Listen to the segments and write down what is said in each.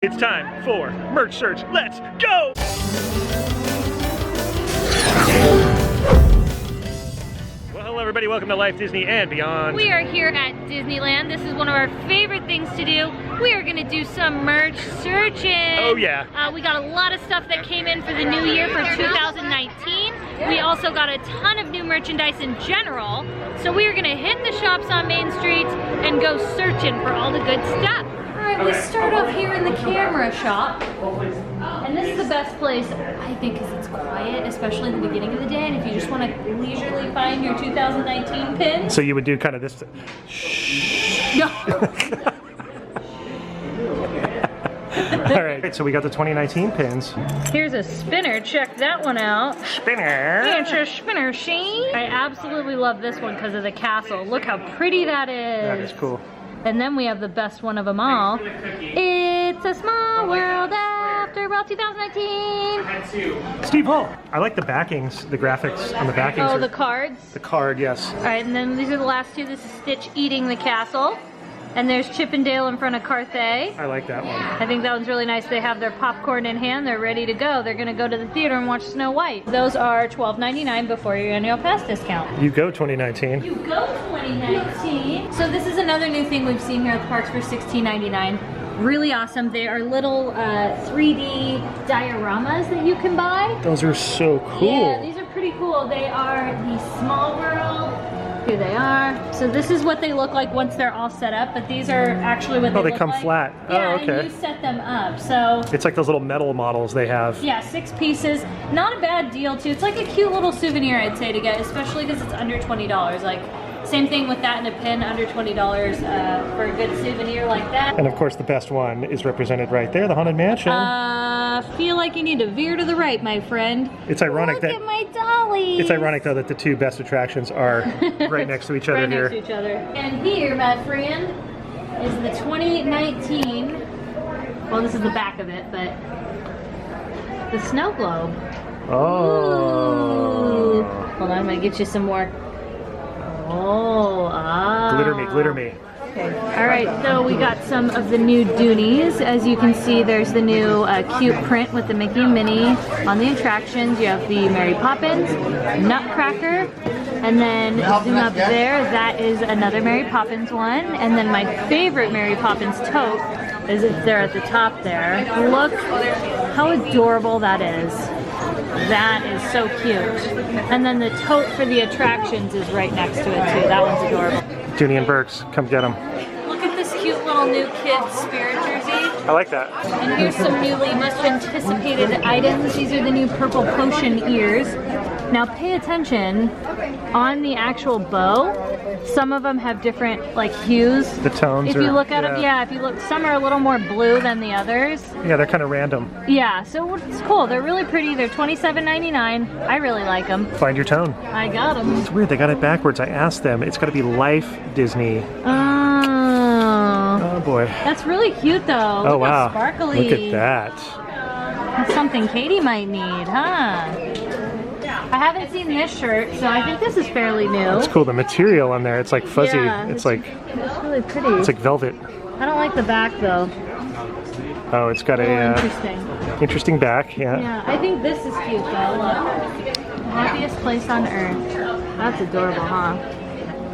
It's time for merch search. Let's go! Well, hello everybody. Welcome to Life Disney and Beyond. We are here at Disneyland. This is one of our favorite things to do. We are gonna do some merch searching. Oh yeah. We got a lot of stuff that came in for the new year for 2019. We also got a ton of new merchandise in general. So we are gonna hit the shops on Main Street and go searching for all the good stuff. Alright, we start off here in the camera shop. And this is the best place, I think, because it's quiet, especially in the beginning of the day. And if you just want to leisurely find your 2019 pins. So you would do kind of this. Shh. No. All right, so we got the 2019 pins. Here's a spinner. Check that one out. Spinner. It's a spinner, see? I absolutely love this one because of the castle. Look how pretty that is. That is cool. And then we have the best one of them all. It's a small world after about 2019. Steve Hall. I like the backings, the graphics on the backings. Oh, the cards? The card, yes. All right, and then these are the last two. This is Stitch eating the castle. And there's Chip and Dale in front of Carthay. I like that one. I think that one's really nice. They have their popcorn in hand. They're ready to go. They're going to go to the theater and watch Snow White. Those are $12.99 before your annual pass discount. You go 2019. You go 2019. So this is another new thing we've seen here at the parks for $16.99. Really awesome. They are little 3D dioramas that you can buy. Those are so cool. Yeah, these are pretty cool. They are the Small World. Here they are. So this is what they look like once they're all set up, but these are actually what they look like. Oh, they come flat. Yeah, oh, okay. And you set them up. So it's like those little metal models they have. yeah, 6 pieces. Not a bad deal too. It's like a cute little souvenir, I'd say, to get, especially because it's under $20. Like, same thing with that and a pin, under $20 for a good souvenir like that. And of course, the best one is represented right there, the Haunted Mansion. Feel like you need to veer to the right, my friend. It's ironic Look that at my dolly. It's ironic though that the two best attractions are right next to each other right here. Next to each other. And here, my friend, is the 2019. Well, this is the back of it, but the snow globe. Oh. Ooh. Hold on, I'm gonna get you some more. Oh, ah. Glitter me, glitter me. Okay. All right, so we got some of the new Doonies. As you can see, there's the new cute print with the Mickey and Minnie on the attractions. You have the Mary Poppins, Nutcracker, and then zoom up there, that is another Mary Poppins one. And then my favorite Mary Poppins tote is there at the top there. Look how adorable that is. That is so cute. And then the tote for the attractions is right next to it too. That one's adorable. Dooney and Burks, come get them. Look at this cute little new kid spirit jersey. I like that. And here's some newly much anticipated items. These are the new purple potion ears. Now pay attention, on the actual bow, some of them have different like hues. The tones If you look at them, yeah, if you look, some are a little more blue than the others. Yeah, they're kind of random. Yeah, so it's cool. They're really pretty. They're $27.99. I really like them. Find your tone. I got them. It's weird, they got it backwards. I asked them. It's got to be Life Disney. Oh. Oh boy. That's really cute though. Oh Look wow. how sparkly. Look at that. That's something Katie might need, huh? I haven't seen this shirt, so I think this is fairly new. It's cool. The material on there, it's like fuzzy. Yeah, it's like it's really pretty. It's like velvet. I don't like the back though. Oh, it's got a interesting back. Yeah. Yeah, I think this is cute though. Look, the happiest place on earth. That's adorable, huh?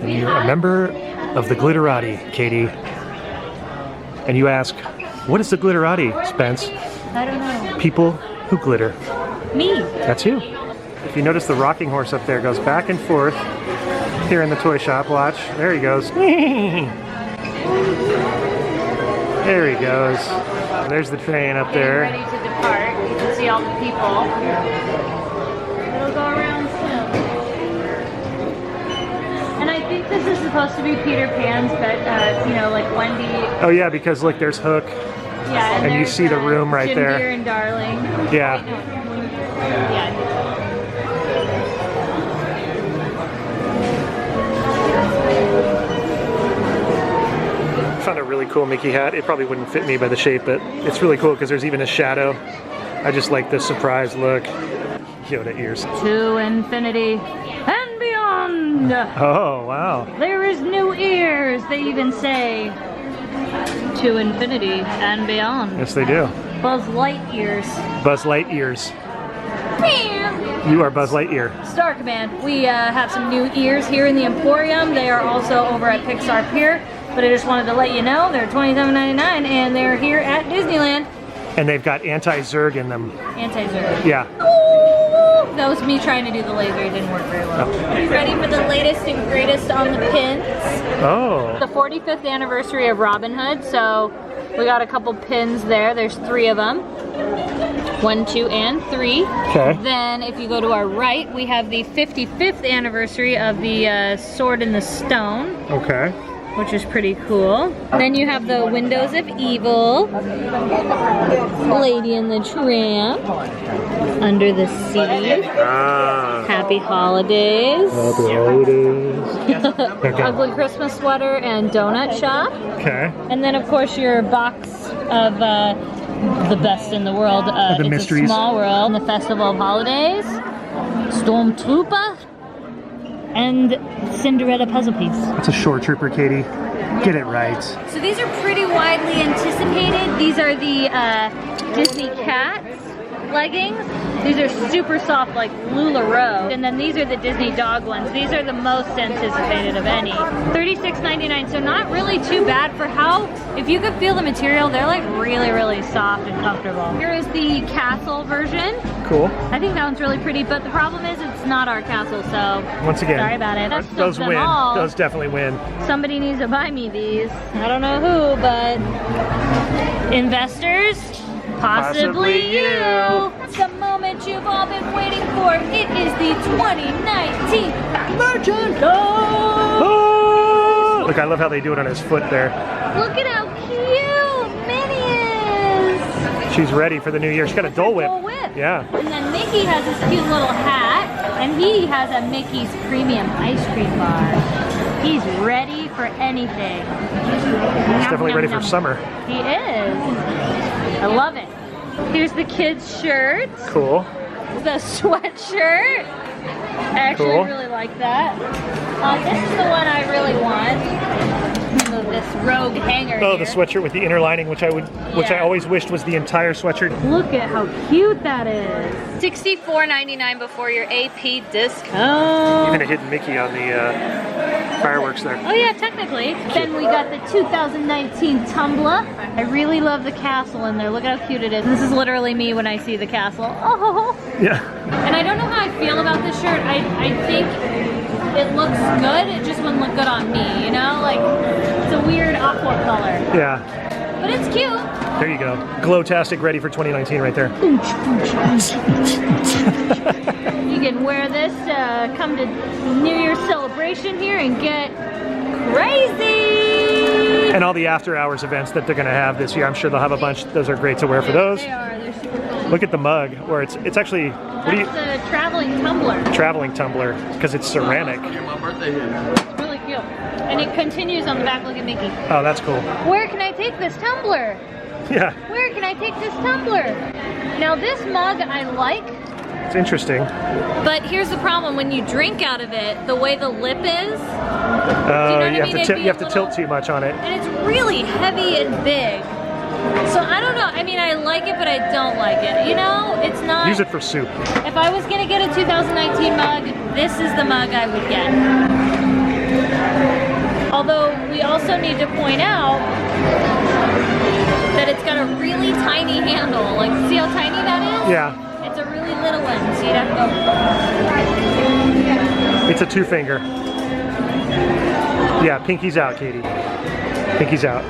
And you're a member of the Glitterati, Katie. And you ask, what is the Glitterati, Spence? I don't know. People who glitter. Me. That's you. If you notice, the rocking horse up there goes back and forth here in the toy shop. Watch. There he goes. There he goes. And there's the train up there. Ready to depart. You can see all the people. It'll go around soon. And I think this is supposed to be Peter Pan's, but you know, like Wendy. Oh yeah, because look, there's Hook. Yeah, and you see the room right Jim there. Deere and Darling. Yeah. Wait, no. Yeah. Found a really cool Mickey hat. It probably wouldn't fit me by the shape, but it's really cool because there's even a shadow. I just like the surprise look. Yoda ears. To infinity and beyond. Oh, wow. There is new ears, they even say. To to infinity and beyond. Yes, they do. Buzz Lightyears. Buzz Lightyears. You are Buzz Lightyear. Star Command. We have some new ears here in the Emporium. They are also over at Pixar Pier, but I just wanted to let you know they're $27.99 and they're here at Disneyland. And they've got anti-zerg in them. Anti-zerg. Yeah. Ooh, that was me trying to do the laser. It didn't work very well. Oh. Ready for the latest and greatest on the pins? Oh. The 45th anniversary of Robin Hood, so we got a couple pins there. There's 3 of them. 1, 2, and 3. Okay. Then if you go to our right, we have the 55th anniversary of the Sword in the Stone. Okay. Which is pretty cool. Then you have the Windows of Evil, Lady and the Tramp, Under the Sea, Happy Holidays, Ugly Christmas Sweater and Donut Shop. Okay. And then of course your box of the best in the world, the It's mysteries. a Small World, the Festival of Holidays, Stormtrooper, and Cinderella Puzzle Piece. It's a short trooper, Katie. Get it right. So these are pretty widely anticipated. These are the Disney Cats leggings. These are super soft like LuLaRoe. And then these are the Disney dog ones. These are the most anticipated of any. $36.99, so not really too bad for how, if you could feel the material, they're like really, really soft and comfortable. Here is the castle version. Cool. I think that one's really pretty, but the problem is it's not our castle, so Once again, sorry about it. That's those them win. all. Those definitely win. Somebody needs to buy me these. I don't know who, but investors, possibly you. It's the moment you've all been waiting for. It is the 2019 Merchant. Oh! Look, I love how they do it on his foot there. Look at how cute Minnie is. She's ready for the new year. She's got a Dole Whip. Dole Whip. Yeah. And then Mickey has this cute little hat, and he has a Mickey's Premium Ice Cream Bar. He's ready for anything. He's definitely ready for summer. He is. I love it. Here's the kids' shirts. Cool. The sweatshirt. I actually Cool. really like that. This is the one I really want. So this rogue hanger. Oh, here. the sweatshirt with the inner lining, which I always wished was the entire sweatshirt. Look at how cute that is. $64.99 before your AP discount. Even a hidden Mickey on the fireworks there. Oh yeah, technically. Then we got the 2019 Tumbler. I really love the castle in there. Look at how cute it is. This is literally me when I see the castle. Oh. Yeah. And I don't know how I feel about this shirt. I think it looks good. It just wouldn't look good on me, you know? Like, it's a weird aqua color. Yeah. But it's cute. There you go. Glow-tastic ready for 2019 right there. You can wear this, come to New Year's celebration here and get crazy. And all the after-hours events that they're going to have this year, I'm sure they'll have a bunch. Those are great to wear for those. They are. They're super cool. Look at the mug, where it's actually That's a traveling tumbler. traveling tumbler because it's ceramic. It's really cute. And it continues on the back. Look at Mickey. Oh, that's cool. Where can I take this tumbler? Yeah, Where can I take this tumbler? Now this mug I like, it's interesting. but here's the problem. When you drink out of it, the way the lip is, Oh, you have to tilt too much on it. and it's really heavy and big. So I don't know. I mean, I like it, but I don't like it. You know, it's not. Use it for soup. If I was gonna get a 2019 mug, this is the mug I would get. Although we also need to point out that it's got a really tiny handle. Like, see how tiny that is? Yeah, It's a really little one, so you'd have to go. it's a 2-finger. Yeah, pinky's out, Katie. Pinky's out.